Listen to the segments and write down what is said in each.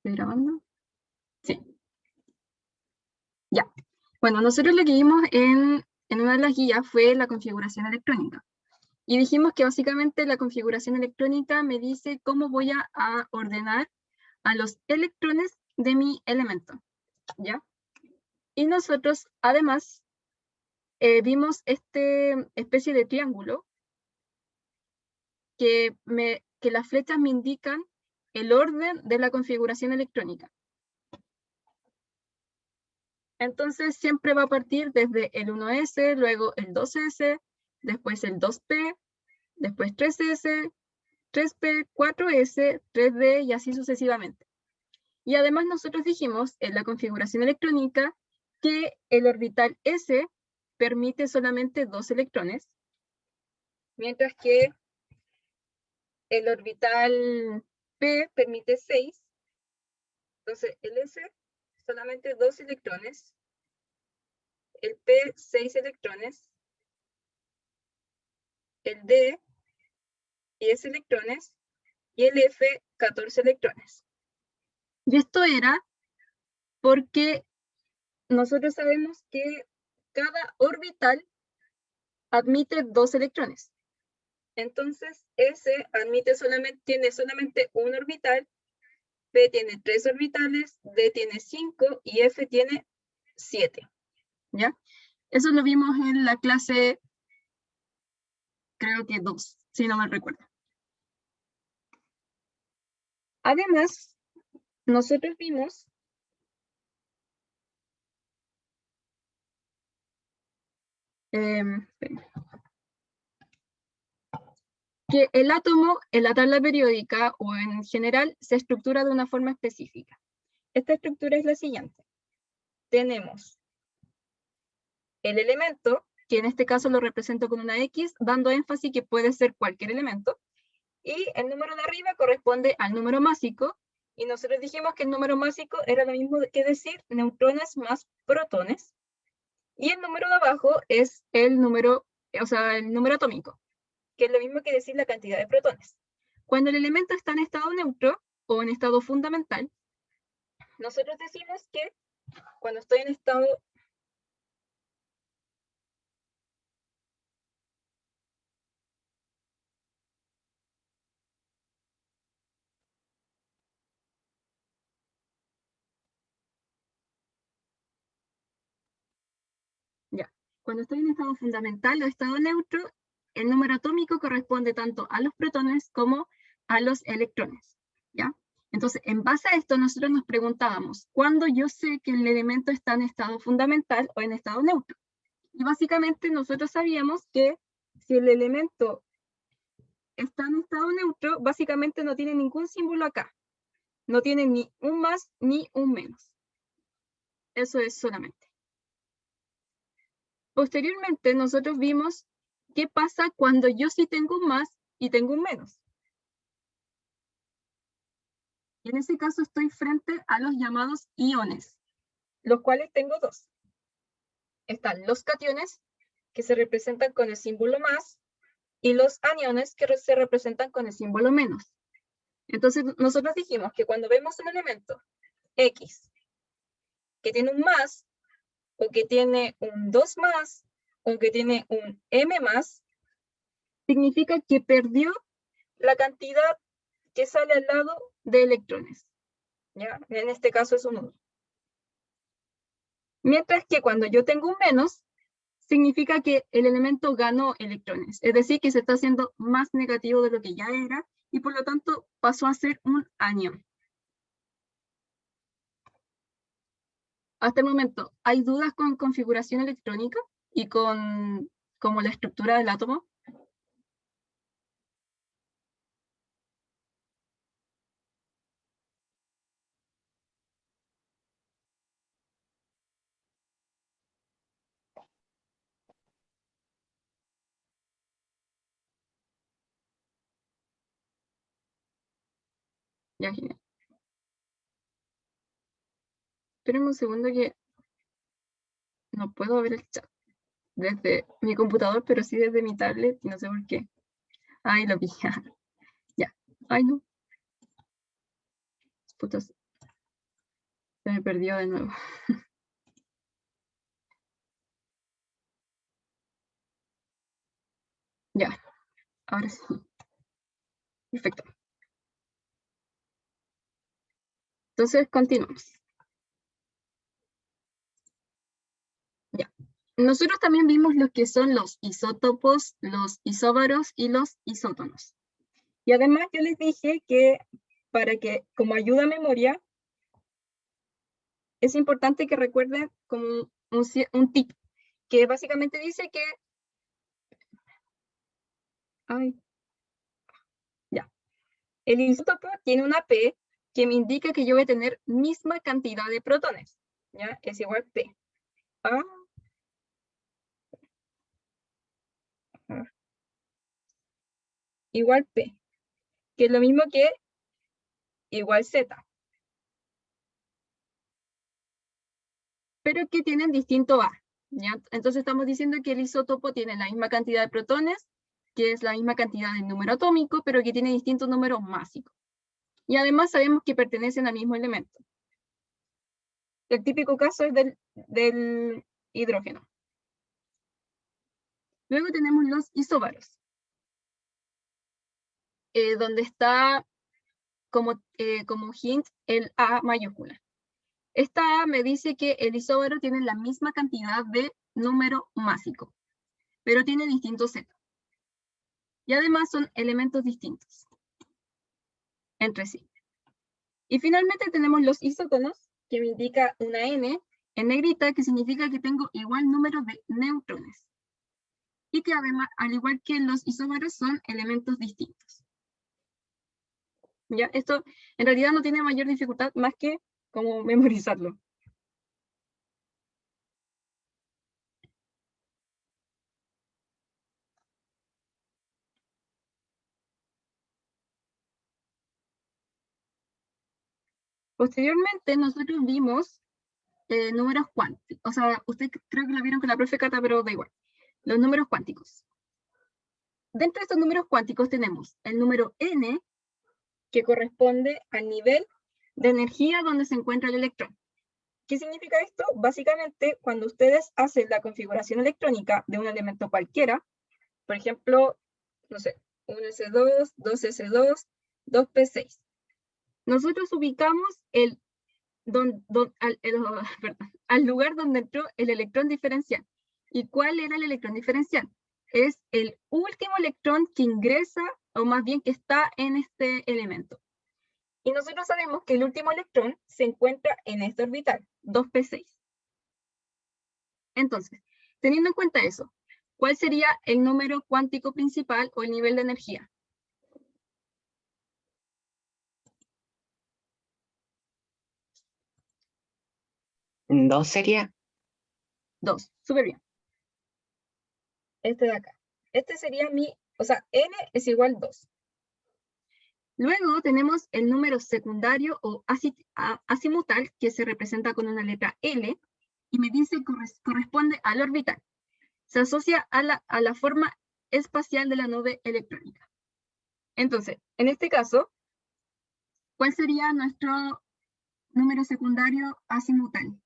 ¿Estoy grabando? Sí. Ya. Bueno, nosotros lo que vimos en una de las guías fue la configuración electrónica. Y dijimos que básicamente la configuración electrónica me dice cómo voy a ordenar a los electrones de mi elemento. ¿Ya? Y nosotros, además, vimos esta especie de triángulo que las flechas me indican el orden de la configuración electrónica. Entonces siempre va a partir desde el 1S, luego el 2S, después el 2P, después 3S, 3P, 4S, 3D y así sucesivamente. Y además nosotros dijimos en la configuración electrónica que el orbital S permite solamente 2 electrones, mientras que el orbital P permite 6. Entonces el S solamente 2 electrones, el P 6 electrones, el D 10 electrones y el F 14 electrones. Y esto era porque nosotros sabemos que cada orbital admite 2 electrones. Entonces S tiene solamente un orbital, P tiene 3 orbitales, D tiene 5 y F tiene 7. ¿Ya? Eso lo vimos en la clase, creo que 2, si no mal recuerdo. Además, nosotros vimos que el átomo en la tabla periódica o en general se estructura de una forma específica. Esta estructura es la siguiente. Tenemos el elemento, que en este caso lo represento con una X, dando énfasis que puede ser cualquier elemento, y el número de arriba corresponde al número másico, y nosotros dijimos que el número másico era lo mismo que decir neutrones más protones, y el número de abajo es el número atómico, que es lo mismo que decir la cantidad de protones. Cuando el elemento está en estado neutro o en estado fundamental, nosotros decimos que cuando estoy en estado cuando estoy en estado fundamental o estado neutro, el número atómico corresponde tanto a los protones como a los electrones. ¿Ya? Entonces, en base a esto, nosotros nos preguntábamos, ¿cuándo yo sé que el elemento está en estado fundamental o en estado neutro? Y básicamente nosotros sabíamos que si el elemento está en estado neutro, básicamente no tiene ningún símbolo acá. No tiene ni un más ni un menos. Eso es solamente. Posteriormente, nosotros vimos qué pasa cuando yo sí tengo un más y tengo un menos. En ese caso estoy frente a los llamados iones, los cuales tengo dos. Están los cationes, que se representan con el símbolo más, y los aniones, que se representan con el símbolo menos. Entonces, nosotros dijimos que cuando vemos un elemento X, que tiene un más, o que tiene un 2 más, o que tiene un M más, significa que perdió la cantidad que sale al lado de electrones. ¿Ya? En este caso es un 1. Mientras que cuando yo tengo un menos, significa que el elemento ganó electrones, es decir, que se está haciendo más negativo de lo que ya era, y por lo tanto pasó a ser un anión. Hasta el momento, ¿hay dudas con configuración electrónica y con como la estructura del átomo? Ya, genial. Espérenme un segundo que no puedo ver el chat desde mi computador, pero sí desde mi tablet, y no sé por qué. Ay, lo vi. Ya. Ay, no. Putas. Se me perdió de nuevo. Ya, ahora sí. Perfecto. Entonces, continuamos. Ya. Nosotros también vimos lo que son los isótopos, los isóbaros y los isótonos. Y además yo les dije que para que, como ayuda a memoria, es importante que recuerden como un tip, que básicamente dice que... Ay, ya. El isótopo tiene una P que me indica que yo voy a tener misma cantidad de protones. ¿Ya? Es igual P. Ah, igual P, que es lo mismo que igual Z, pero que tienen distinto A. ¿Ya? Entonces estamos diciendo que el isótopo tiene la misma cantidad de protones, que es la misma cantidad de número atómico, pero que tiene distintos números másicos. Y además sabemos que pertenecen al mismo elemento. El típico caso es del hidrógeno. Luego tenemos los isóbaros, donde está como hint el A mayúscula. Esta A me dice que el isóbaro tiene la misma cantidad de número másico, pero tiene distintos Z. Y además son elementos distintos entre sí. Y finalmente tenemos los isótonos, que me indica una N en negrita, que significa que tengo igual número de neutrones. Y que además, al igual que los isóbaros, son elementos distintos. ¿Ya? Esto en realidad no tiene mayor dificultad más que como memorizarlo. Posteriormente, nosotros vimos números cuánticos. O sea, usted creo que lo vieron con la profe Cata, pero da igual. Los números cuánticos. Dentro de estos números cuánticos tenemos el número n, que corresponde al nivel de energía donde se encuentra el electrón. ¿Qué significa esto? Básicamente, cuando ustedes hacen la configuración electrónica de un elemento cualquiera, por ejemplo, no sé, 1s2, 2s2, 2p6. Nosotros ubicamos al lugar donde entró el electrón diferencial. ¿Y cuál era el electrón diferencial? Es el último electrón que ingresa, o más bien que está en este elemento. Y nosotros sabemos que el último electrón se encuentra en este orbital, 2p6. Entonces, teniendo en cuenta eso, ¿cuál sería el número cuántico principal o el nivel de energía? 2 sería. 2, súper bien. Este de acá. Este sería o sea, n es igual 2. Luego tenemos el número secundario o azimutal, que se representa con una letra L, y me dice que corresponde al orbital. Se asocia a la forma espacial de la nube electrónica. Entonces, en este caso, ¿cuál sería nuestro número secundario azimutal?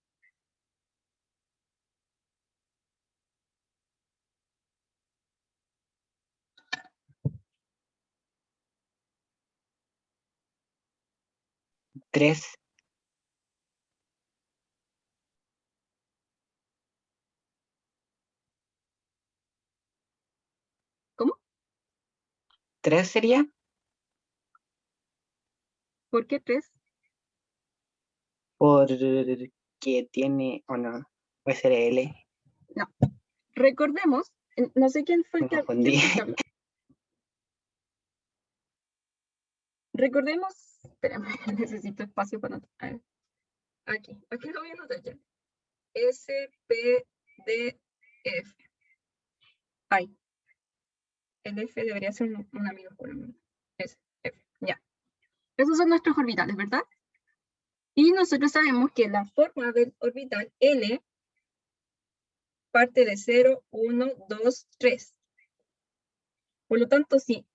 Tres. ¿Cómo? 3 sería. ¿Por qué 3? Porque tiene, o no, puede ser L. No. Recordemos, no sé quién fue Me el que confundí. habló. Recordemos, espérame, necesito espacio para anotar. Aquí lo voy a anotar ya. S, P, D, F. Ay, el F debería ser un amigo por lo menos. S, F, ya. Esos son nuestros orbitales, ¿verdad? Y nosotros sabemos que la forma del orbital L parte de 0, 1, 2, 3. Por lo tanto, si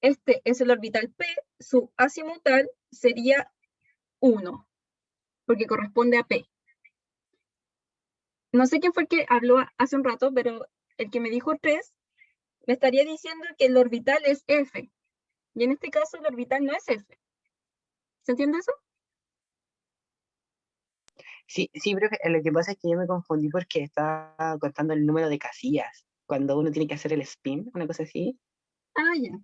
este es el orbital P, su azimutal sería 1. porque corresponde a P. No sé quién fue el que habló hace un rato, pero el que me dijo 3 me estaría diciendo que el orbital es F. Y en este caso el orbital no es F. ¿Se entiende eso? Sí, sí, pero lo que pasa es que yo me confundí porque estaba contando el número de casillas. Cuando uno tiene que hacer el spin, una cosa así. Ah, ya.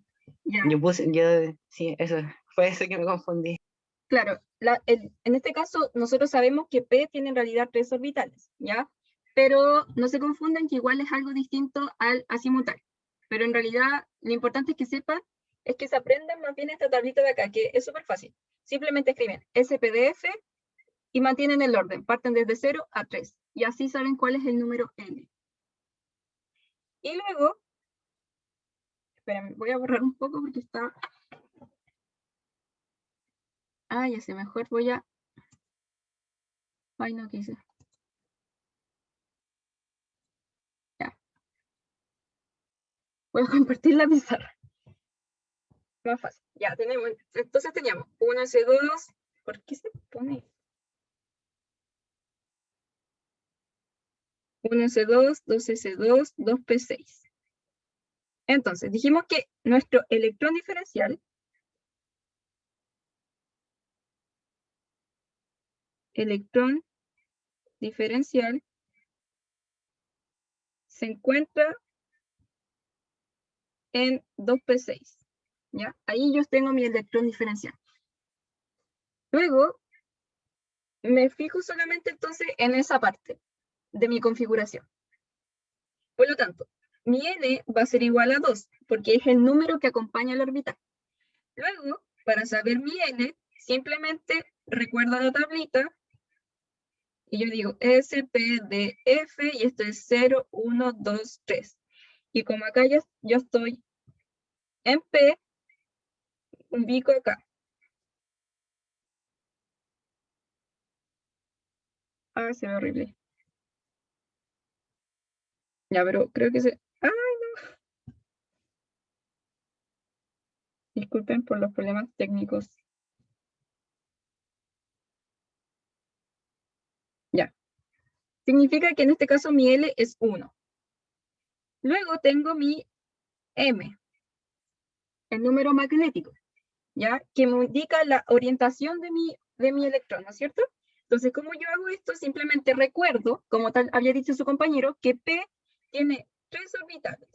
Sí, eso, fue eso que me confundí. Claro, en este caso nosotros sabemos que P tiene en realidad 3 orbitales, ¿ya? Pero no se confundan que igual es algo distinto al azimutal. Pero en realidad lo importante es que sepan, es que se aprendan más bien esta tablita de acá, que es súper fácil. Simplemente escriben SPDF y mantienen el orden, parten desde 0 a 3. Y así saben cuál es el número N. Y luego, espérame, voy a borrar un poco porque está... Ah, ya sé, mejor voy a... Ay, no, ¿qué hice? Ya. Voy a compartir la pizarra. Más fácil. Ya, tenemos, entonces teníamos 1S2, ¿por qué se pone? 1S2, 2S2, 2P6. Entonces, dijimos que nuestro electrón diferencial se encuentra en 2P6. ¿Ya? Ahí yo tengo mi electrón diferencial. Luego, me fijo solamente entonces en esa parte de mi configuración. Por lo tanto, mi N va a ser igual a 2, porque es el número que acompaña al orbital. Luego, para saber mi N, simplemente recuerdo la tablita y yo digo SPDF y esto es 0, 1, 2, 3. Y como acá yo estoy en P, ubico acá. Ah, se ve horrible. Ya, pero creo que se... ¡Ay, no! Disculpen por los problemas técnicos. Ya. Significa que en este caso mi L es 1. Luego tengo mi M, el número magnético, ¿ya? Que me indica la orientación de mi electrón, ¿no es cierto? Entonces, ¿cómo yo hago esto? Simplemente recuerdo, como tal había dicho su compañero, que P tiene 3 orbitales.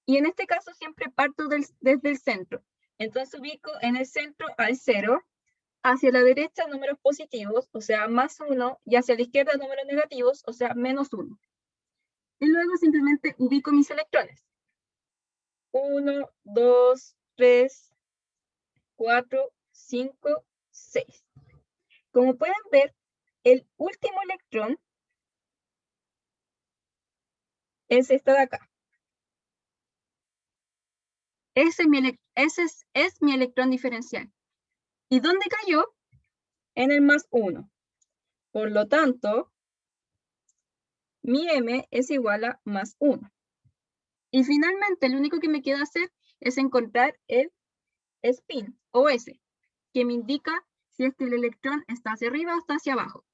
Y en este caso siempre parto desde el centro. Entonces ubico en el centro al 0, hacia la derecha números positivos, o sea, más 1, y hacia la izquierda números negativos, o sea, menos 1. Y luego simplemente ubico mis electrones. 1, 2, 3, 4, 5, 6. Como pueden ver, el último electrón es esta de acá. Ese es mi electrón diferencial. ¿Y dónde cayó? En el más 1. Por lo tanto, mi M es igual a más 1. Y finalmente, lo único que me queda hacer es encontrar el spin, o S, que me indica si es que el electrón está hacia arriba o está hacia abajo.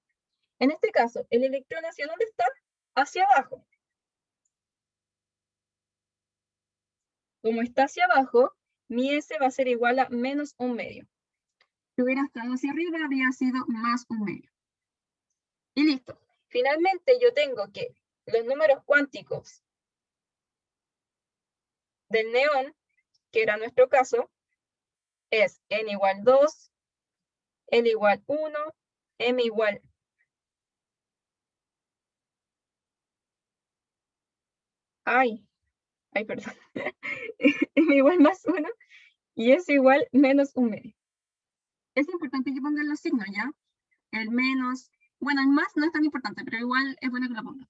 En este caso, ¿el electrón hacia dónde está? Hacia abajo. Como está hacia abajo, mi S va a ser igual a menos 1/2. Si hubiera estado hacia arriba, habría sido más 1/2. Y listo. Finalmente, yo tengo que los números cuánticos del neón, que era nuestro caso, es n igual 2, L igual 1, M igual perdón. M igual más 1 y S igual menos 1/2. Es importante que pongan los signos, ¿ya? El menos, bueno, el más no es tan importante, pero igual es bueno que lo pongan.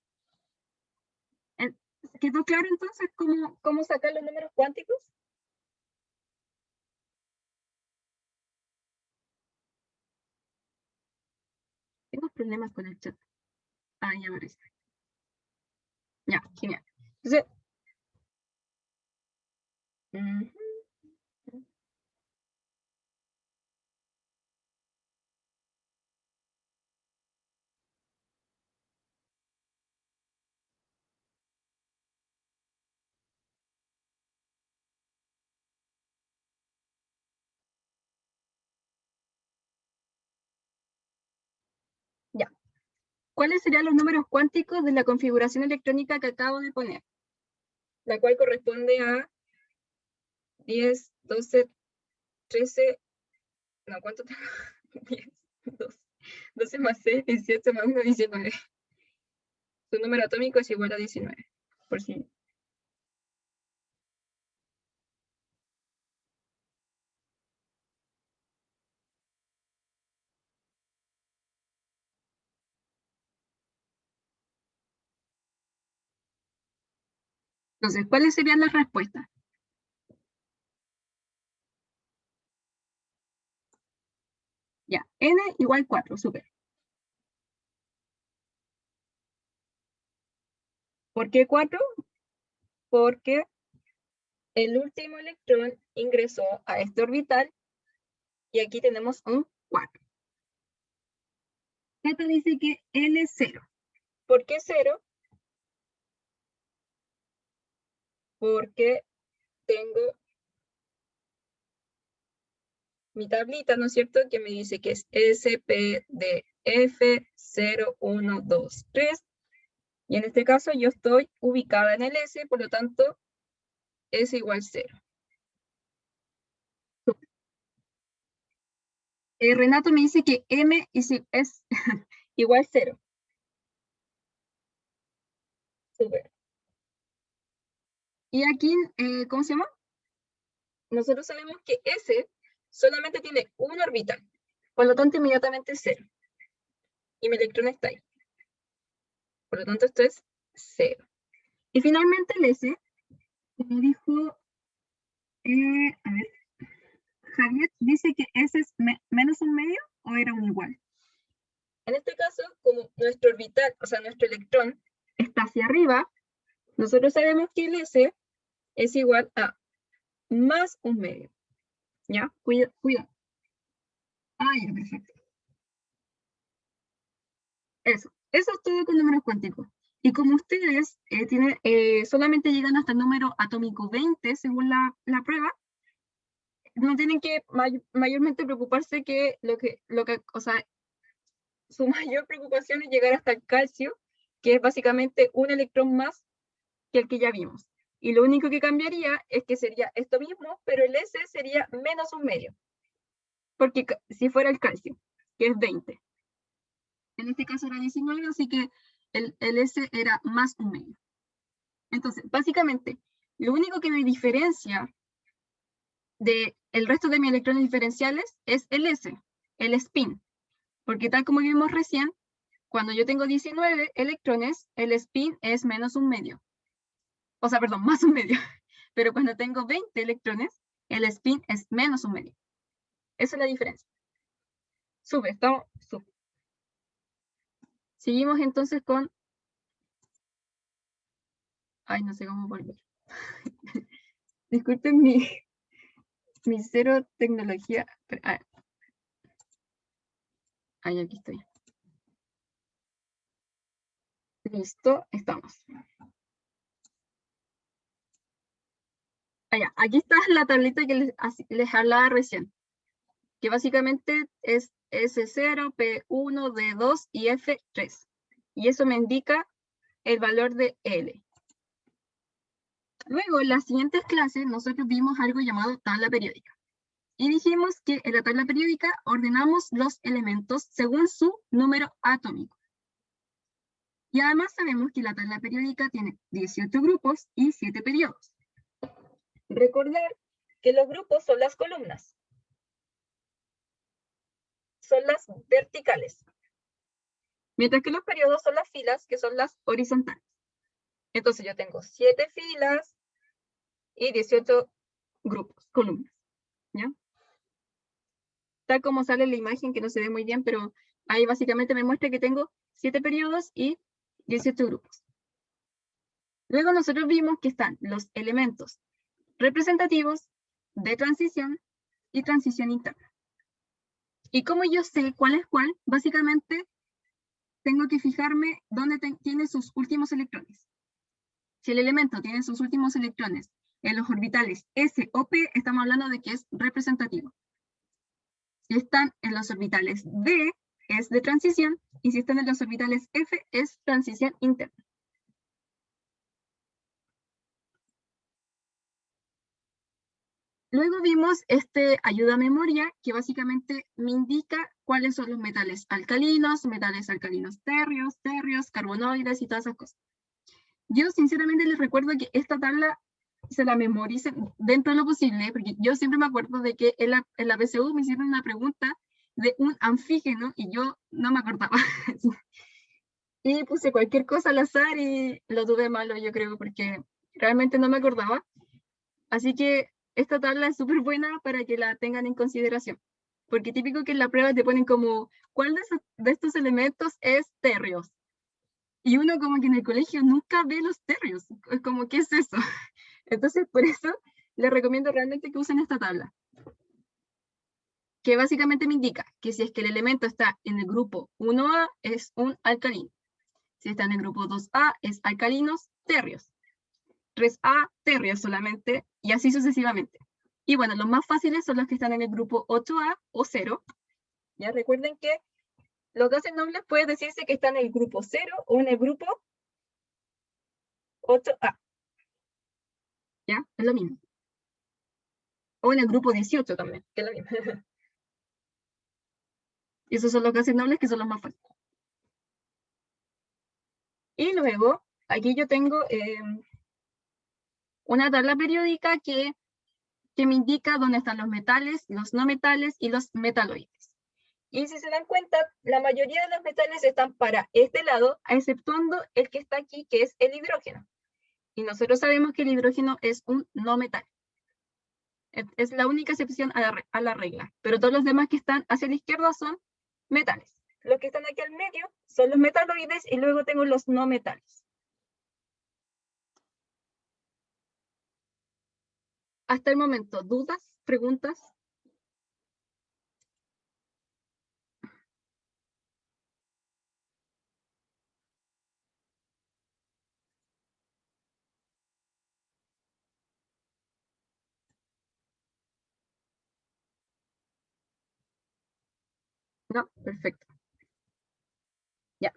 ¿Quedó claro entonces cómo sacar los números cuánticos? Tengo problemas con el chat. Ah, ya aparece. Ya, genial. Entonces, ¿cuáles serían los números cuánticos de la configuración electrónica que acabo de poner? La cual corresponde a 10, 12, 13, no, ¿cuánto tengo? 10, 12, 12 más 6, 18 más 1, 19. Su número atómico es igual a 19, por si. Entonces, ¿cuáles serían las respuestas? Ya, n igual 4, súper. ¿Por qué 4? Porque el último electrón ingresó a este orbital y aquí tenemos un 4. Z dice que L es 0. ¿Por qué 0? Porque tengo mi tablita, ¿no es cierto? Que me dice que es SPDF0123. Y en este caso yo estoy ubicada en el S, por lo tanto, es igual 0. Renato me dice que M es igual 0. Súper. Y aquí, ¿cómo se llama? Nosotros sabemos que S solamente tiene un orbital. Por lo tanto, inmediatamente es 0. Y mi electrón está ahí. Por lo tanto, esto es 0. Y finalmente el S, como dijo, a ver, Javier, dice que S es menos un medio o era un igual. En este caso, como nuestro orbital, o sea, nuestro electrón está hacia arriba, nosotros sabemos que el S es igual a más un medio. ¿Ya? Cuida. Ah, ya, perfecto. Eso es todo con números cuánticos. Y como ustedes solamente llegan hasta el número atómico 20, según la prueba, no tienen que mayormente preocuparse que o sea, su mayor preocupación es llegar hasta el calcio, que es básicamente un electrón más que el que ya vimos. Y lo único que cambiaría es que sería esto mismo, pero el S sería menos un medio. Porque si fuera el calcio, que es 20. En este caso era 19, así que el S era más un medio. Entonces, básicamente, lo único que me diferencia del resto de mis electrones diferenciales es el S, el spin. Porque tal como vimos recién, cuando yo tengo 19 electrones, el spin es menos un medio. O sea, perdón, más un medio. Pero cuando tengo 20 electrones, el spin es menos un medio. Esa es la diferencia. Sube. Seguimos entonces con... Ay, no sé cómo volver. Disculpen mi cero tecnología. Ahí, aquí estoy. Listo, estamos. Allá, aquí está la tablita que les hablaba recién, que básicamente es S0, P1, D2 y F3. Y eso me indica el valor de L. Luego, en las siguientes clases, nosotros vimos algo llamado tabla periódica. Y dijimos que en la tabla periódica ordenamos los elementos según su número atómico. Y además sabemos que la tabla periódica tiene 18 grupos y 7 periodos. Recordar que los grupos son las columnas. Son las verticales. Mientras que los periodos son las filas, que son las horizontales. Entonces yo tengo 7 filas y 18 grupos, columnas. ¿Ya? Tal como sale en la imagen, que no se ve muy bien, pero ahí básicamente me muestra que tengo 7 periodos y 18 grupos. Luego nosotros vimos que están los elementos representativos, de transición y transición interna. Y como yo sé cuál es cuál, básicamente tengo que fijarme dónde tiene sus últimos electrones. Si el elemento tiene sus últimos electrones en los orbitales S o P, estamos hablando de que es representativo. Si están en los orbitales D, es de transición, y si están en los orbitales F, es transición interna. Luego vimos este ayuda a memoria, que básicamente me indica cuáles son los metales alcalinos terrios, carbonoides y todas esas cosas. Yo sinceramente les recuerdo que esta tabla se la memoricen dentro de lo posible, porque yo siempre me acuerdo de que en la PSU me hicieron una pregunta de un anfígeno y yo no me acordaba. Y puse cualquier cosa al azar y lo tuve malo, yo creo, porque realmente no me acordaba. Así que esta tabla es súper buena para que la tengan en consideración. Porque típico que en la prueba te ponen como, ¿cuál de estos elementos es terrios? Y uno como que en el colegio nunca ve los terrios. Es como, ¿qué es eso? Entonces, por eso les recomiendo realmente que usen esta tabla. Que básicamente me indica que si es que el elemento está en el grupo 1A, es un alcalino. Si está en el grupo 2A, es alcalinos terrios. 3A, terrios solamente, y así sucesivamente. Y bueno, los más fáciles son los que están en el grupo 8A o 0. Ya recuerden que los gases nobles puede decirse que están en el grupo 0 o en el grupo 8A. ¿Ya? Es lo mismo. O en el grupo 18 también, que es lo mismo. Y esos son los gases nobles que son los más fáciles. Y luego, aquí yo tengo una tabla periódica que me indica dónde están los metales, los no metales y los metaloides. Y si se dan cuenta, la mayoría de los metales están para este lado, exceptuando el que está aquí, que es el hidrógeno. Y nosotros sabemos que el hidrógeno es un no metal. Es la única excepción a la regla. Pero todos los demás que están hacia la izquierda son metales. Los que están aquí al medio son los metaloides y luego tengo los no metales. Hasta el momento, ¿dudas? ¿Preguntas? No, perfecto. Ya.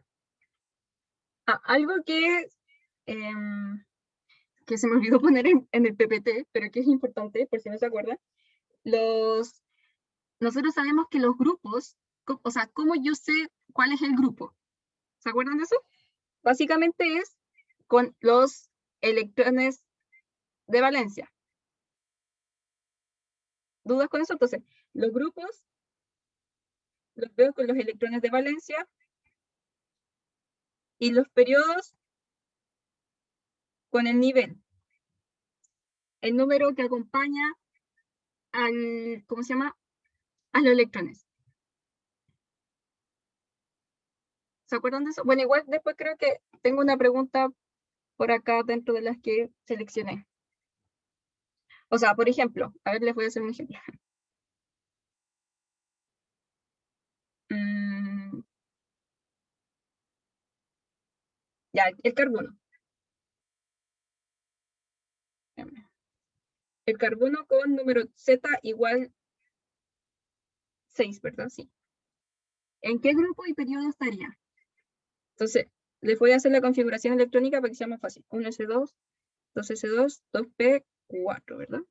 Algo que se me olvidó poner en el PPT, pero que es importante, por si no se acuerdan. Nosotros sabemos que los grupos, o sea, ¿cómo yo sé cuál es el grupo? ¿Se acuerdan de eso? Básicamente es con los electrones de valencia. ¿Dudas con eso? Entonces, los grupos los veo con los electrones de valencia y los periodos con el nivel. El número que acompaña al, ¿cómo se llama? A los electrones. ¿Se acuerdan de eso? Bueno, igual después creo que tengo una pregunta por acá dentro de las que seleccioné. O sea, por ejemplo, a ver, les voy a hacer un ejemplo. Ya, el carbono. El carbono con número Z igual 6, ¿verdad? Sí. ¿En qué grupo y periodo estaría? Entonces, les voy a hacer la configuración electrónica para que sea más fácil. 1s2, 2s2, 2p4, ¿verdad?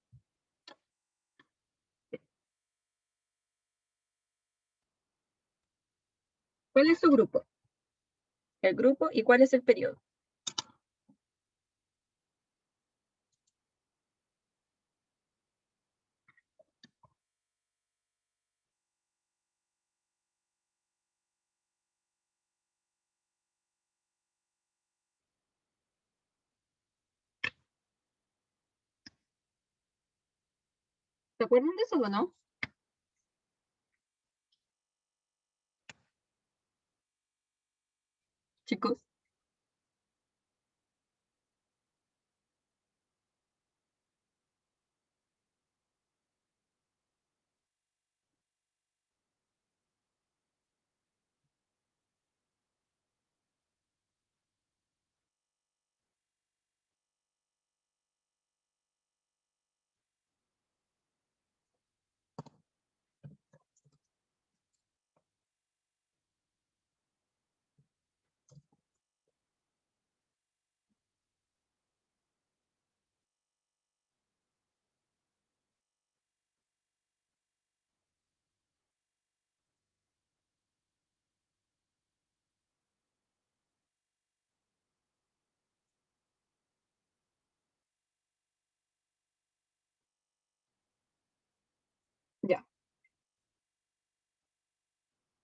¿Cuál es su grupo? El grupo y cuál es el periodo. ¿Se acuerdan de eso o no? Chicos.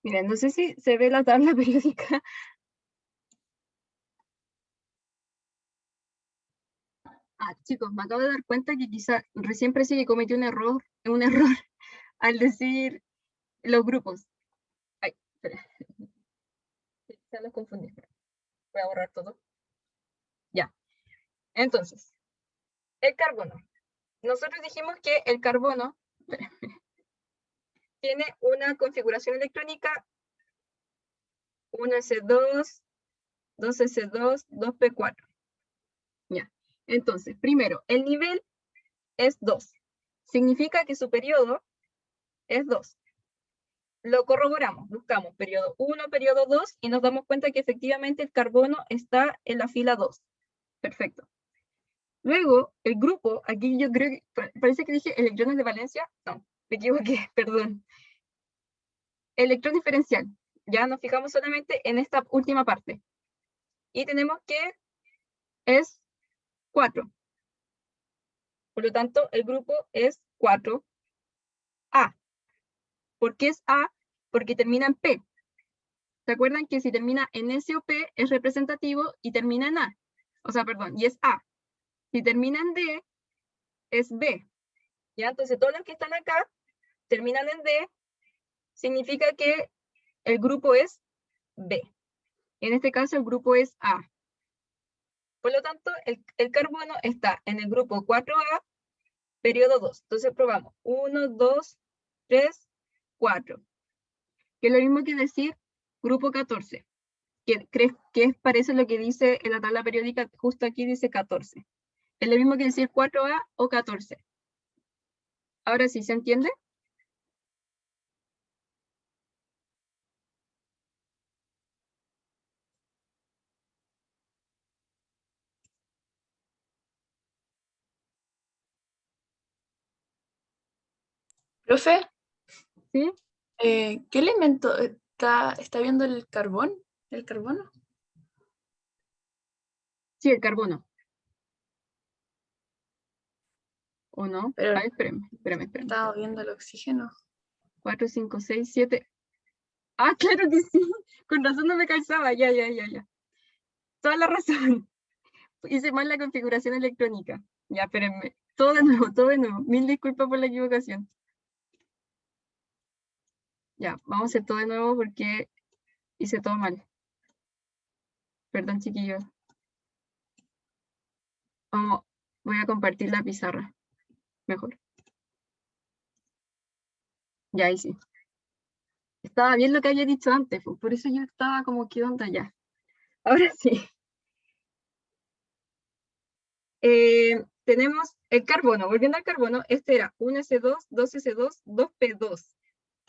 Miren, no sé si se ve la tabla periódica. Ah, chicos, me acabo de dar cuenta que quizá recién parece que cometí un error al decir los grupos. Ay, espera. Ya los confundí. Espera. Voy a borrar todo. Ya. Entonces, el carbono. Nosotros dijimos que el carbono tiene una configuración electrónica 1s2, 2s2, 2p4. Ya. Entonces, primero, el nivel es 2. Significa que su periodo es 2. Lo corroboramos, buscamos periodo 1, periodo 2 y nos damos cuenta que efectivamente el carbono está en la fila 2. Perfecto. Luego, el grupo, aquí yo creo que parece que dije electrones de valencia. No, me equivoqué, perdón. Electrón diferencial. Ya nos fijamos solamente en esta última parte. Y tenemos que es 4. Por lo tanto, el grupo es 4A. ¿Por qué es A? Porque termina en P. ¿Se acuerdan que si termina en S o P es representativo y termina en A? O sea, perdón, y es A. Si termina en D, es B. ¿Ya? Entonces, todos los que están acá terminan en D, significa que el grupo es B. En este caso, el grupo es A. Por lo tanto, el carbono está en el grupo 4A, periodo 2. Entonces, probamos 1, 2, 3, 4. Que es lo mismo que decir grupo 14. Que parece lo que dice en la tabla periódica, justo aquí dice 14. Es lo mismo que decir 4A o 14. Ahora sí, ¿se entiende? Profe, ¿Sí? ¿qué elemento está viendo el carbón? ¿El carbono? Sí, el carbono. ¿O no? Pero Ay, espérame. estaba viendo el oxígeno. 4, 5, 6, 7. Ah, claro que sí. Con razón no me calzaba. Ya. Toda la razón. Hice mal la configuración electrónica. Ya, espérenme. Todo de nuevo. Mil disculpas por la equivocación. Ya, vamos a hacer todo de nuevo porque hice todo mal. Perdón, chiquillos. Voy a compartir la pizarra. Mejor. Ya, ahí sí. Estaba bien lo que había dicho antes, pues, por eso yo estaba como, ¿qué onda ya? Ahora sí. Tenemos el carbono. Volviendo al carbono, este era 1s2, 2s2, 2p2.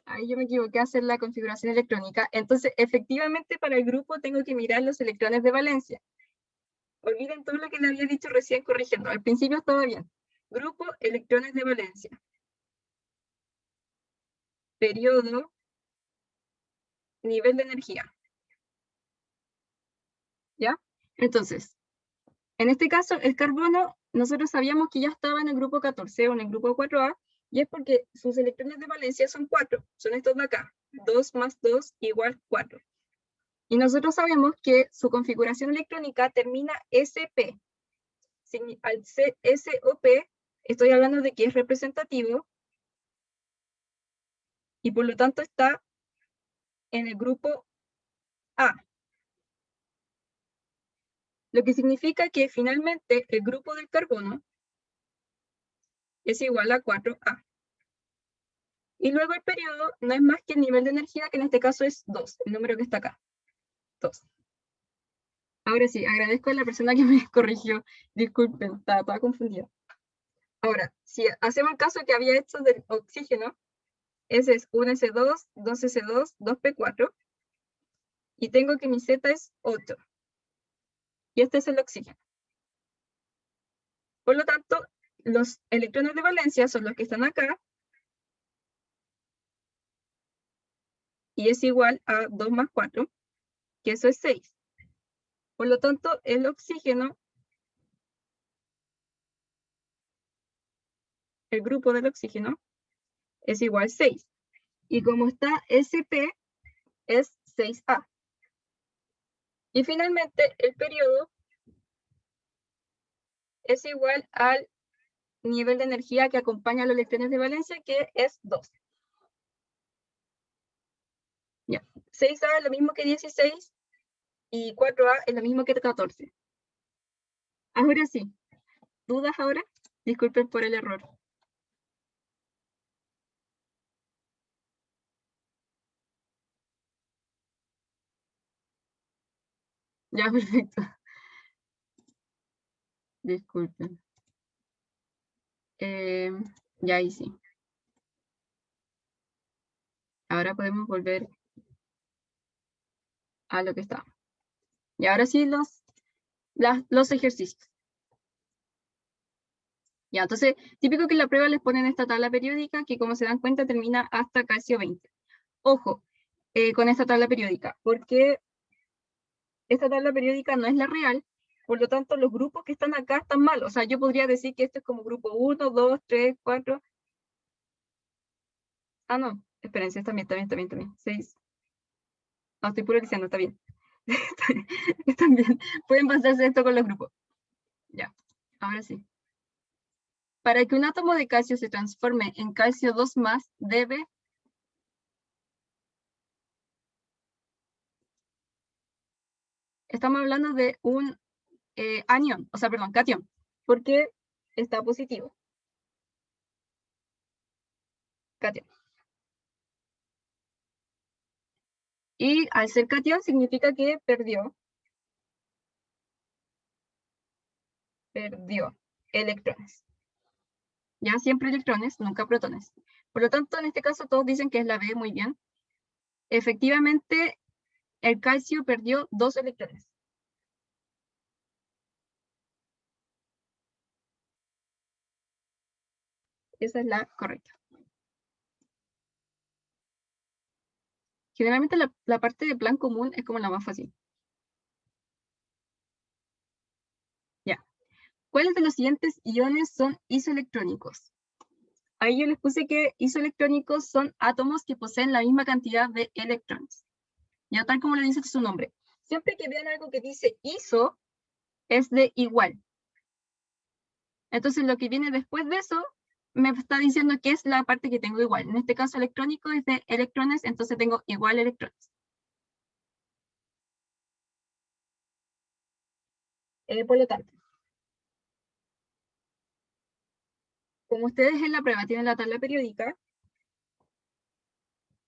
Ahí yo me equivoqué a hacer la configuración electrónica. Entonces, efectivamente, para el grupo tengo que mirar los electrones de valencia. Olviden todo lo que le había dicho recién corrigiendo. Al principio estaba bien. Grupo, electrones de valencia. Periodo, nivel de energía. ¿Ya? Entonces, en este caso, el carbono, nosotros sabíamos que ya estaba en el grupo 14 o en el grupo 4A, y es porque sus electrones de valencia son 4, son estos de acá. 2 más 2 igual 4. Y nosotros sabemos que su configuración electrónica termina SP. Al ser SOP, estoy hablando de que es representativo, y por lo tanto está en el grupo A. Lo que significa que finalmente el grupo del carbono es igual a 4A. Y luego el periodo no es más que el nivel de energía, que en este caso es 2, el número que está acá, 2. Ahora sí, agradezco a la persona que me corrigió. Disculpen, estaba toda confundida. Ahora, si hacemos el caso que había hecho del oxígeno, ese es 1s2, 2s2, 2p4, y tengo que mi Z es 8. Y este es el oxígeno. Por lo tanto, los electrones de valencia son los que están acá, y es igual a 2 más 4, que eso es 6. Por lo tanto, el oxígeno, el grupo del oxígeno, es igual a 6. Y como está SP, es 6A. Y finalmente, el periodo es igual al nivel de energía que acompaña a los electrones de valencia, que es 2. Ya. 6A es lo mismo que 16 y 4A es lo mismo que 14. Ahora sí. ¿Dudas ahora? Disculpen por el error. Ya, perfecto. Disculpen. Ya ahí sí. Ahora podemos volver a lo que está. Y ahora sí los ejercicios. Ya, entonces, típico que en la prueba les ponen esta tabla periódica que, como se dan cuenta, termina hasta calcio 20. Ojo con esta tabla periódica, porque esta tabla periódica no es la real, por lo tanto, los grupos que están acá están mal. O sea, yo podría decir que esto es como grupo 1, 2, 3, 4. Ah, no, espérense, está bien. 6. No, estoy puro diciendo, está bien. Están bien. Pueden pasarse esto con los grupos. Ya, ahora sí. Para que un átomo de calcio se transforme en calcio 2+, debe... Estamos hablando de un anión, o sea, perdón, catión, porque está positivo. Catión. Y al ser catión significa que perdió electrones. Ya siempre electrones, nunca protones. Por lo tanto, en este caso todos dicen que es la B, muy bien. Efectivamente, el calcio perdió 2 electrones. Esa es la correcta. Generalmente la parte de plan común es como la más fácil. Ya. ¿Cuáles de los siguientes iones son isoelectrónicos? Ahí yo les puse que isoelectrónicos son átomos que poseen la misma cantidad de electrones. Ya tal como le dice su nombre. Siempre que vean algo que dice iso, es de igual. Entonces lo que viene después de eso, me está diciendo que es la parte que tengo igual. En este caso electrónico es de electrones, entonces tengo igual electrones. Por lo tanto, como ustedes en la prueba tienen la tabla periódica,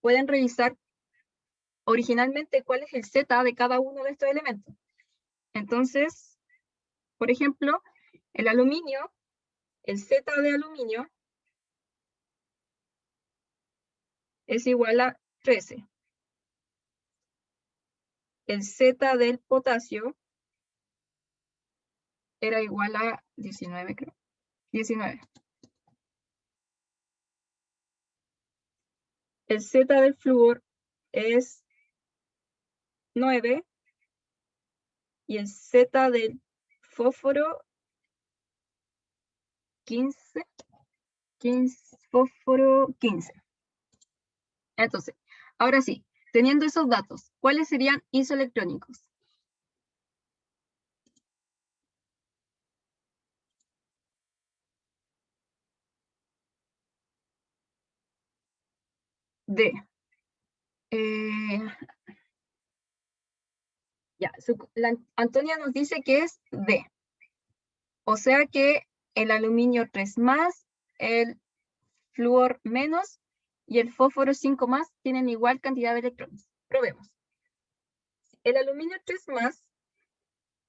pueden revisar originalmente cuál es el Z de cada uno de estos elementos. Entonces, por ejemplo, el aluminio, el Z de aluminio es igual a 13. El Z del potasio era igual a 19, creo. 19. El Z del flúor es 9. Y el Z del fósforo 15. Fósforo 15. Entonces, ahora sí, teniendo esos datos, ¿cuáles serían isoelectrónicos? D. Ya, Antonia nos dice que es D. O sea que el aluminio 3+, el flúor menos y el fósforo 5+ tienen igual cantidad de electrones. Probemos. El aluminio 3+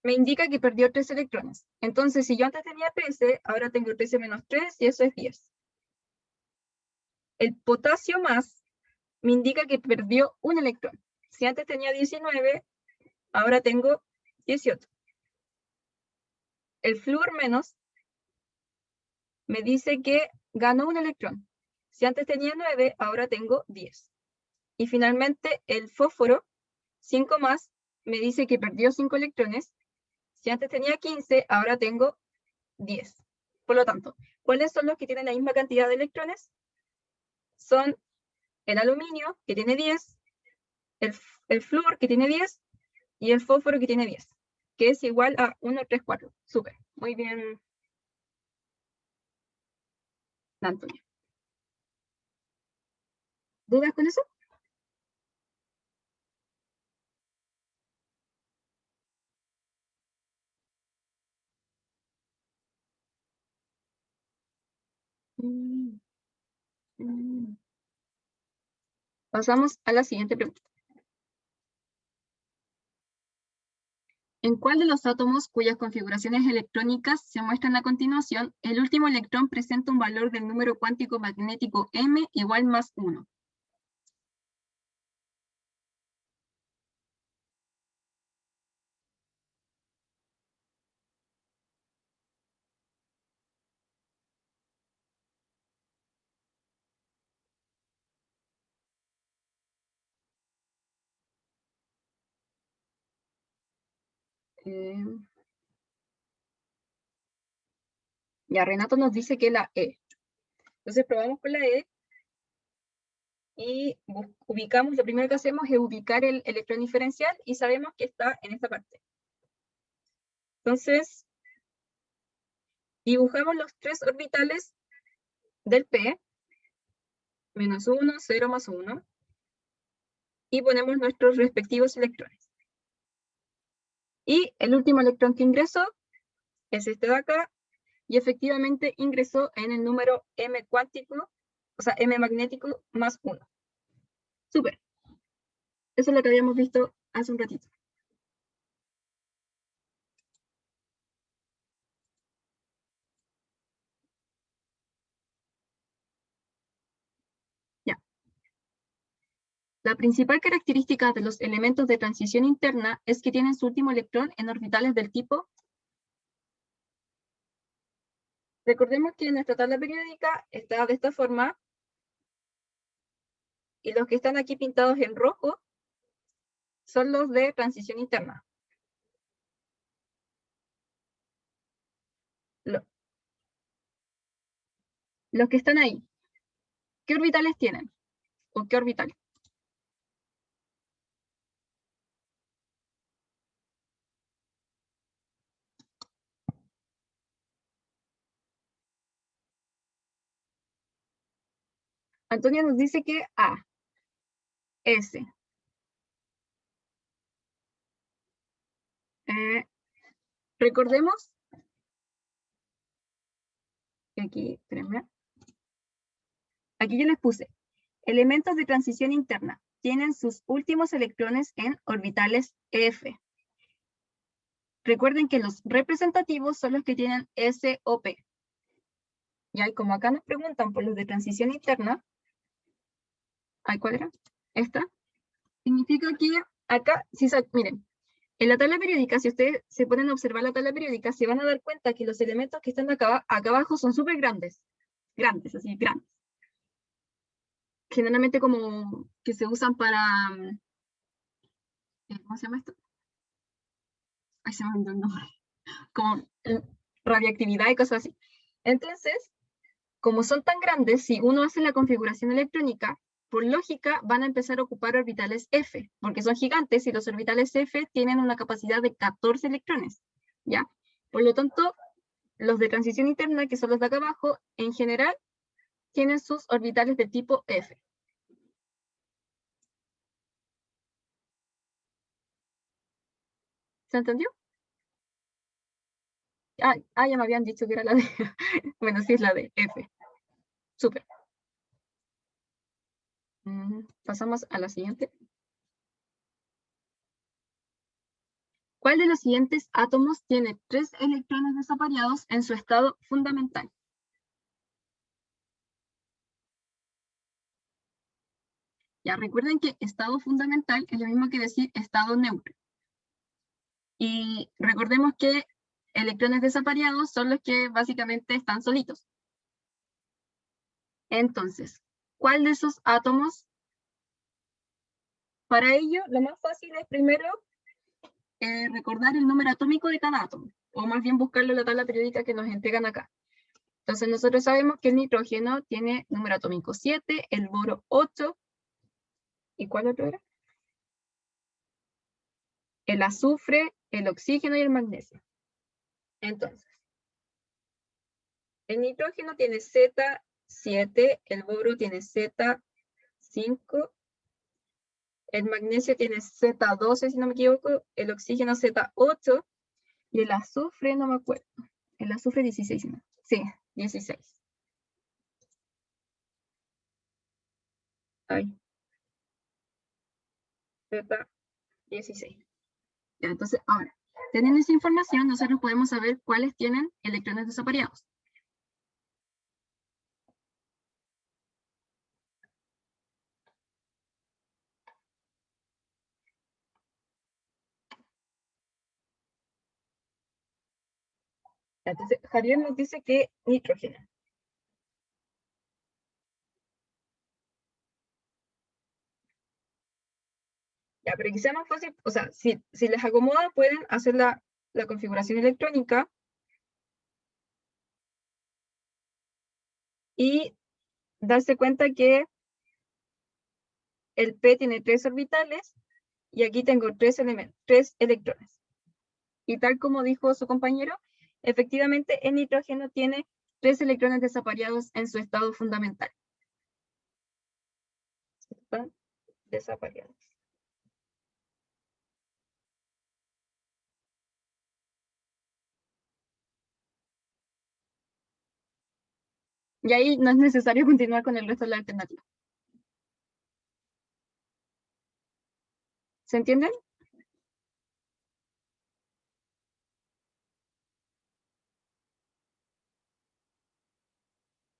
me indica que perdió 3 electrones. Entonces, si yo antes tenía 13, ahora tengo 13 menos 3 y eso es 10. El potasio más me indica que perdió un electrón. Si antes tenía 19, ahora tengo 18. El flúor menos me dice que ganó un electrón. Si antes tenía 9, ahora tengo 10. Y finalmente, el fósforo 5+ me dice que perdió 5 electrones. Si antes tenía 15, ahora tengo 10. Por lo tanto, ¿cuáles son los que tienen la misma cantidad de electrones? Son el aluminio, que tiene 10, el flúor que tiene 10 y el fósforo que tiene 10, que es igual a 1, 3, 4. Súper, muy bien, Antonio. ¿Dudas con eso? Pasamos a la siguiente pregunta. ¿En cuál de los átomos cuyas configuraciones electrónicas se muestran a continuación, el último electrón presenta un valor del número cuántico magnético m igual más 1? Ya, Renato nos dice que la E. Entonces probamos con la E y ubicamos, lo primero que hacemos es ubicar el electrón diferencial y sabemos que está en esta parte. Entonces, dibujamos los 3 orbitales del P, menos 1, 0, más 1, y ponemos nuestros respectivos electrones. Y el último electrón que ingresó es este de acá, y efectivamente ingresó en el número m cuántico, o sea, m magnético más 1. Súper. Eso es lo que habíamos visto hace un ratito. Ya. La principal característica de los elementos de transición interna es que tienen su último electrón en orbitales del tipo. Recordemos que nuestra tabla periódica está de esta forma, y los que están aquí pintados en rojo son los de transición interna. Los que están ahí, ¿qué orbitales tienen? ¿O qué orbitales? Antonio nos dice que A, S. Recordemos que aquí, espérenme. Aquí yo les puse elementos de transición interna. Tienen sus últimos electrones en orbitales F. Recuerden que los representativos son los que tienen S o P. Y como acá nos preguntan por los de transición interna, ¿cuál era? Esta. Significa que acá, miren, en la tabla periódica, si ustedes se ponen a observar la tabla periódica, se van a dar cuenta que los elementos que están acá abajo son súper grandes. Grandes, así, grandes. Generalmente como que se usan para... ¿cómo se llama esto? Ay, se me olvidó el nombre. Como radiactividad y cosas así. Entonces, como son tan grandes, si uno hace la configuración electrónica, por lógica van a empezar a ocupar orbitales F, porque son gigantes y los orbitales F tienen una capacidad de 14 electrones, ¿ya? Por lo tanto, los de transición interna, que son los de acá abajo, en general, tienen sus orbitales de tipo F. ¿Se entendió? Ya me habían dicho que era la de... bueno, sí es la de F. Súper. Pasamos a la siguiente. ¿Cuál de los siguientes átomos tiene 3 electrones desapareados en su estado fundamental? Ya recuerden que estado fundamental es lo mismo que decir estado neutro. Y recordemos que electrones desapareados son los que básicamente están solitos. Entonces, ¿cuál de esos átomos? Para ello, lo más fácil es primero recordar el número atómico de cada átomo, o más bien buscarlo en la tabla periódica que nos entregan acá. Entonces nosotros sabemos que el nitrógeno tiene número atómico 7, el boro 8, ¿y cuál otro era? el azufre, el oxígeno y el magnesio. Entonces, el nitrógeno tiene Z7, el boro tiene Z5, el magnesio tiene Z12, si no me equivoco, el oxígeno Z8, y el azufre, no me acuerdo. El azufre 16, ¿no? Sí, 16. Ay. Z16. Ya, entonces, ahora, teniendo esa información, nosotros podemos saber cuáles tienen electrones desapareados. Entonces, Javier nos dice que nitrógeno. Ya, pero que sea más fácil, o sea, si les acomoda, pueden hacer la configuración electrónica y darse cuenta que el P tiene 3 orbitales y aquí tengo 3 electrones. Y tal como dijo su compañero, efectivamente el nitrógeno tiene 3 electrones desapareados en su estado fundamental. Están desapareados. Y ahí no es necesario continuar con el resto de la alternativa. ¿Se entienden?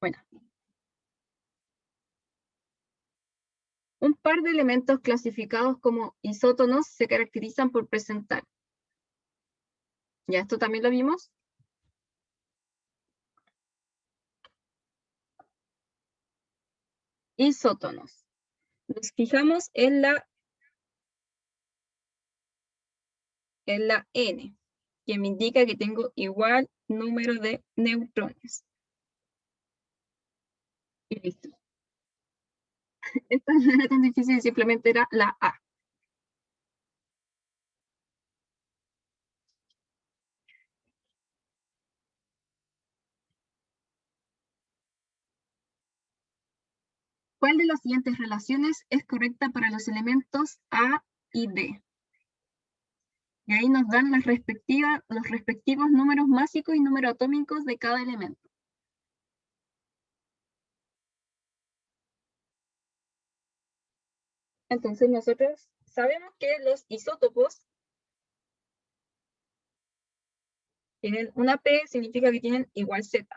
Bueno. Un par de elementos clasificados como isótonos se caracterizan por presentar. ¿Ya esto también lo vimos? Isótonos. Nos fijamos en la N, que me indica que tengo igual número de neutrones. Y listo. Esta no era tan difícil, simplemente era la A. ¿Cuál de las siguientes relaciones es correcta para los elementos A y B? Y ahí nos dan los respectivos números másicos y números atómicos de cada elemento. Entonces nosotros sabemos que los isótopos tienen una P, significa que tienen igual Z,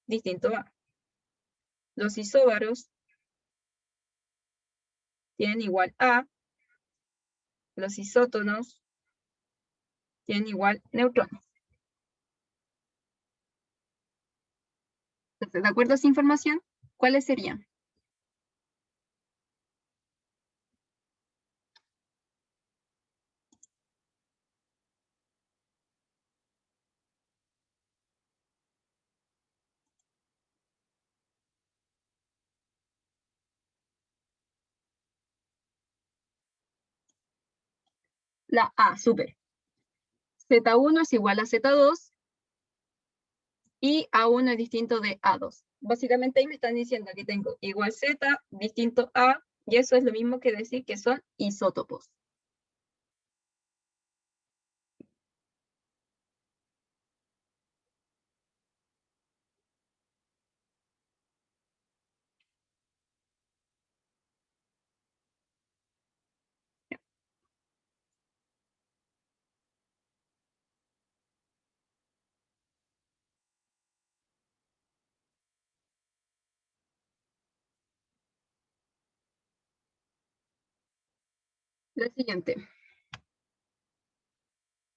distinto a. Los isóbaros tienen igual A, los isótonos tienen igual neutrones. Entonces, de acuerdo a esa información, ¿cuáles serían? La A, súper. Z1 es igual a Z2 y A1 es distinto de A2. Básicamente ahí me están diciendo que tengo igual Z, distinto A, y eso es lo mismo que decir que son isótopos. La siguiente.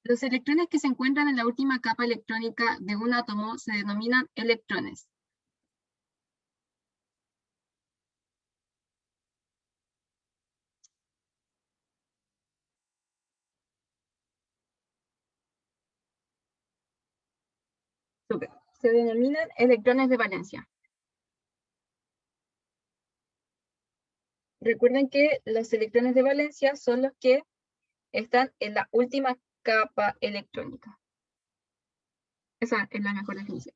Los electrones que se encuentran en la última capa electrónica de un átomo se denominan electrones. Súper. Se denominan electrones de valencia. Recuerden que los electrones de valencia son los que están en la última capa electrónica. Esa es la mejor definición.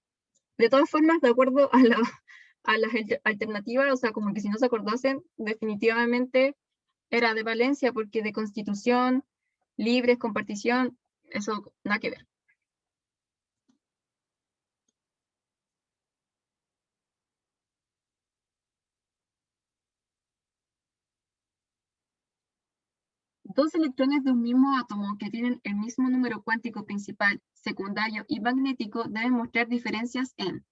De todas formas, de acuerdo a las alternativas, o sea, como que si no se acordasen, definitivamente era de Valencia, porque de Constitución, libres, compartición, eso nada que ver. Dos electrones de un mismo átomo que tienen el mismo número cuántico principal, secundario y magnético deben mostrar diferencias en.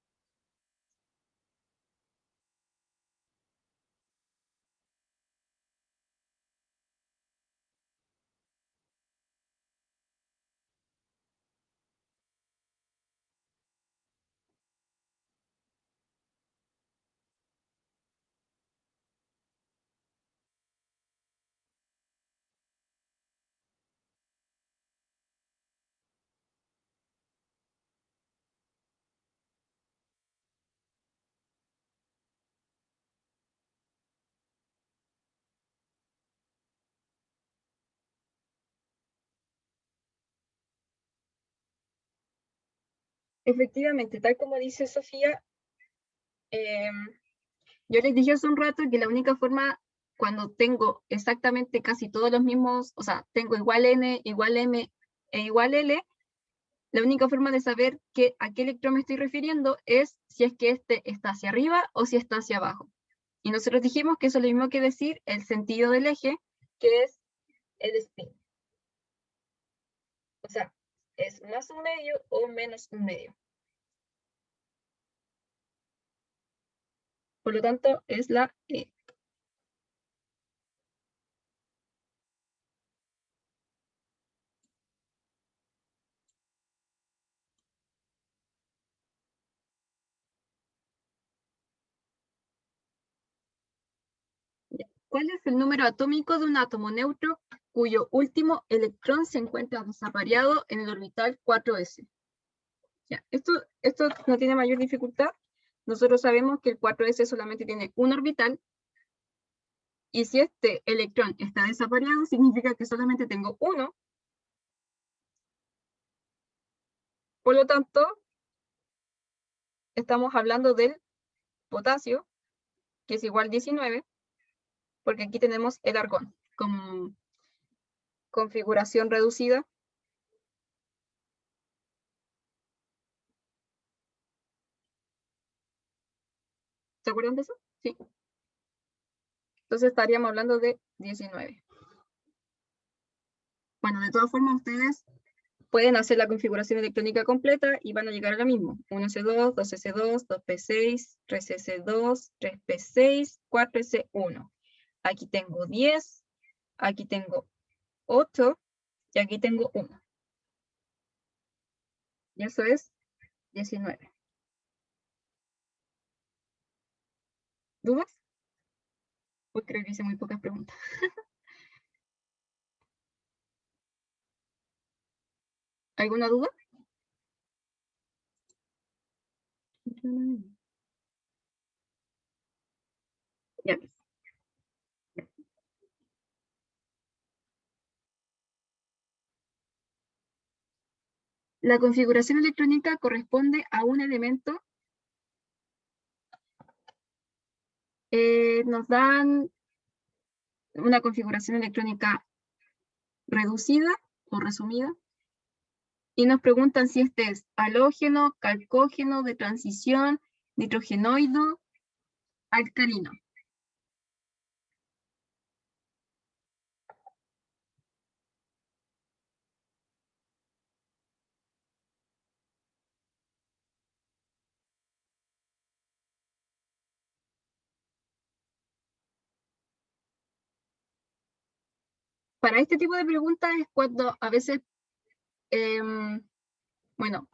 Efectivamente, tal como dice Sofía, yo les dije hace un rato que la única forma, cuando tengo exactamente casi todos los mismos, o sea, tengo igual n, igual m e igual l, la única forma de saber a qué electrón me estoy refiriendo es si es que este está hacia arriba o si está hacia abajo. Y nosotros dijimos que eso es lo mismo que decir el sentido del eje, que es el spin. O sea, es más un medio o menos un medio. Por lo tanto, es la E. ¿Cuál es el número atómico de un átomo neutro cuyo último electrón se encuentra desapareado en el orbital 4s? Ya, esto no tiene mayor dificultad. Nosotros sabemos que el 4s solamente tiene un orbital, y si este electrón está desapareado, significa que solamente tengo uno. Por lo tanto, estamos hablando del potasio, que es igual a 19, porque aquí tenemos el argón como configuración reducida. ¿Se acuerdan de eso? Sí. Entonces estaríamos hablando de 19. Bueno, de todas formas, ustedes pueden hacer la configuración electrónica completa y van a llegar a lo mismo. 1s2, 2s2, 2p6, 3s2, 3p6, 4s1. Aquí tengo 10, aquí tengo 8 y aquí tengo 1. Y eso es 19. ¿Dudas? Pues creo que hice muy pocas preguntas. ¿Alguna duda? Ya. La configuración electrónica corresponde a un elemento. Nos dan una configuración electrónica reducida o resumida, y nos preguntan si este es halógeno, calcógeno, de transición, nitrogenoide, alcalino. Para este tipo de preguntas es cuando a veces, bueno,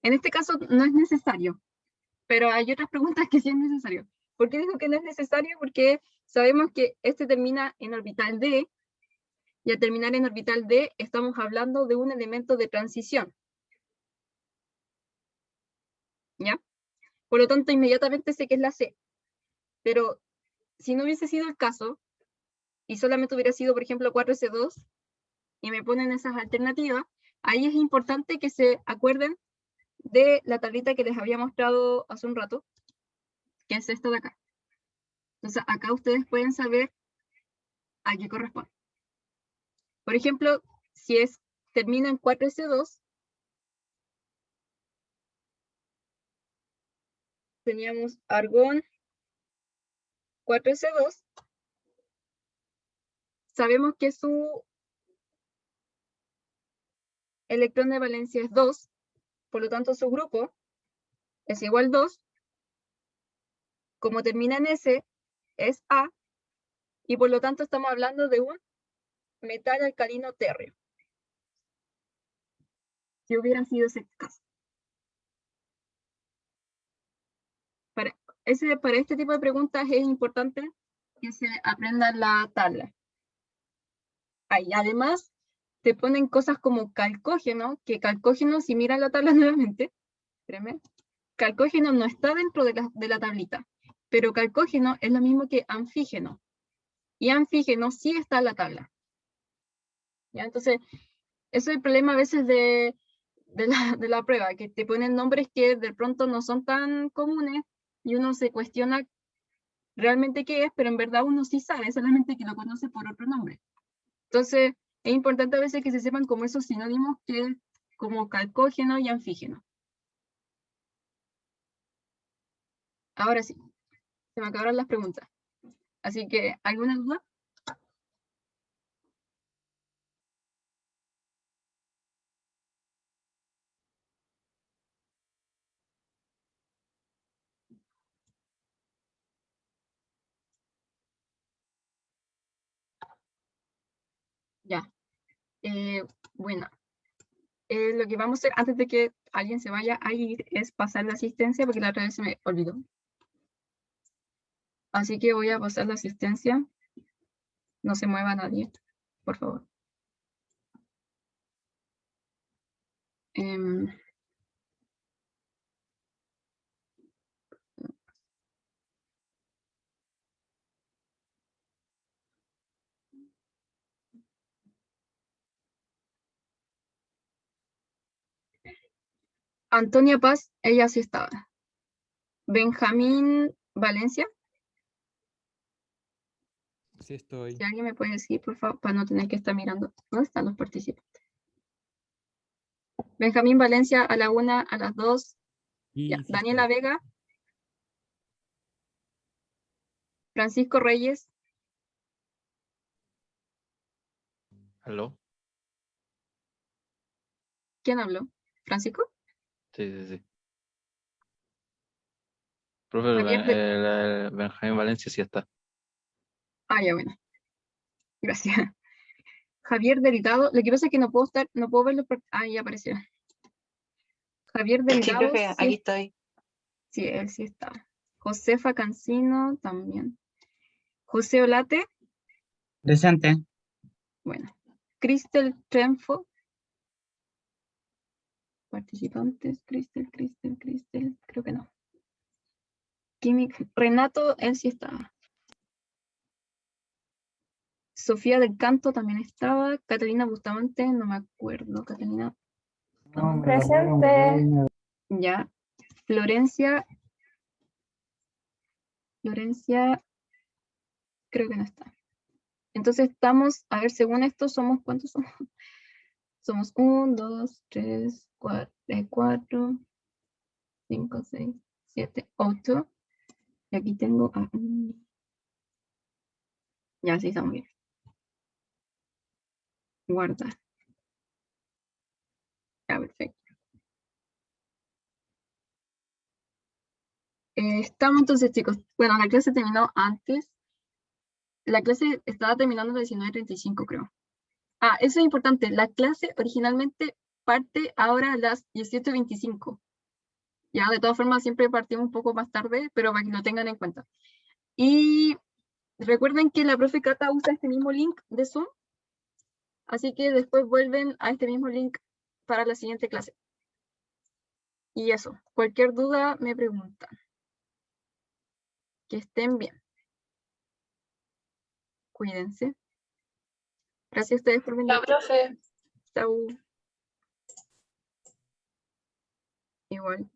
en este caso no es necesario, pero hay otras preguntas que sí es necesario. ¿Por qué digo que no es necesario? Porque sabemos que este termina en orbital D, y al terminar en orbital D estamos hablando de un elemento de transición. ¿Ya? Por lo tanto, inmediatamente sé que es la C. Pero si no hubiese sido el caso, y solamente hubiera sido, por ejemplo, 4s2, y me ponen esas alternativas, ahí es importante que se acuerden de la tablita que les había mostrado hace un rato, que es esta de acá. Entonces, acá ustedes pueden saber a qué corresponde. Por ejemplo, si termina en 4S2, teníamos argón 4S2, sabemos que su electrón de valencia es 2, por lo tanto su grupo es igual 2, como termina en S, es A, y por lo tanto estamos hablando de un metal alcalino térreo. Si hubiera sido ese caso. Para este tipo de preguntas es importante que se aprenda la tabla. Ahí, además, te ponen cosas como calcógeno, que calcógeno, si miran la tabla nuevamente, espérame, calcógeno no está dentro de la tablita, pero calcógeno es lo mismo que anfígeno. Y anfígeno sí está en la tabla. ¿Ya? Entonces, eso es el problema a veces de la prueba, que te ponen nombres que de pronto no son tan comunes y uno se cuestiona realmente qué es, pero en verdad uno sí sabe, solamente que lo conoce por otro nombre. Entonces, es importante a veces que se sepan como esos sinónimos que como calcógeno y anfígeno. Ahora sí, se me acabaron las preguntas. Así que, ¿alguna duda? Ya. Bueno, lo que vamos a hacer antes de que alguien se vaya a ir es pasar la asistencia, porque la otra vez se me olvidó. Así que voy a pasar la asistencia. No se mueva nadie, por favor. Antonia Paz, ella sí estaba. Benjamín Valencia. Sí estoy. Si alguien me puede decir, por favor, para no tener que estar mirando. ¿Dónde están los participantes? Benjamín Valencia a la 1, a las 2. Y Ya. sí Daniela estoy. Vega. Francisco Reyes. ¿Aló? ¿Quién habló? ¿Francisco? Sí, sí, sí. Profe, Javier de... el Benjamín Valencia sí está. Ah, ya, bueno. Gracias. Javier Delgado. Lo que pasa es que no puedo verlo. Ah, ya apareció. Javier Sí, Delgado. profe, aquí estoy. Sí, él sí está. Josefa Cancino también. José Olate. Presente. Bueno. Cristel Trenfo. Participantes. Cristel, creo que no. Renato, él sí estaba. Sofía del Canto también estaba. Catalina Bustamante, no me acuerdo. Catalina. Presente. Ya. Florencia, creo que no está. Entonces estamos, a ver, según esto, ¿cuántos somos? Somos 1, 2, 3, 4, 5, 6, 7, 8. Y aquí tengo ya, sí, estamos bien. Guardar. Ya, perfecto. Estamos entonces, chicos. Bueno, la clase terminó antes. La clase estaba terminando a las 19:35, creo. Ah, eso es importante. La clase originalmente parte ahora a las 17:25. Ya, de todas formas, siempre partimos un poco más tarde, pero para que lo tengan en cuenta. Y recuerden que la profe Cata usa este mismo link de Zoom, así que después vuelven a este mismo link para la siguiente clase. Y eso, cualquier duda me preguntan. Que estén bien. Cuídense. Gracias a ustedes por venir. Chao, profe. Chau. Igual.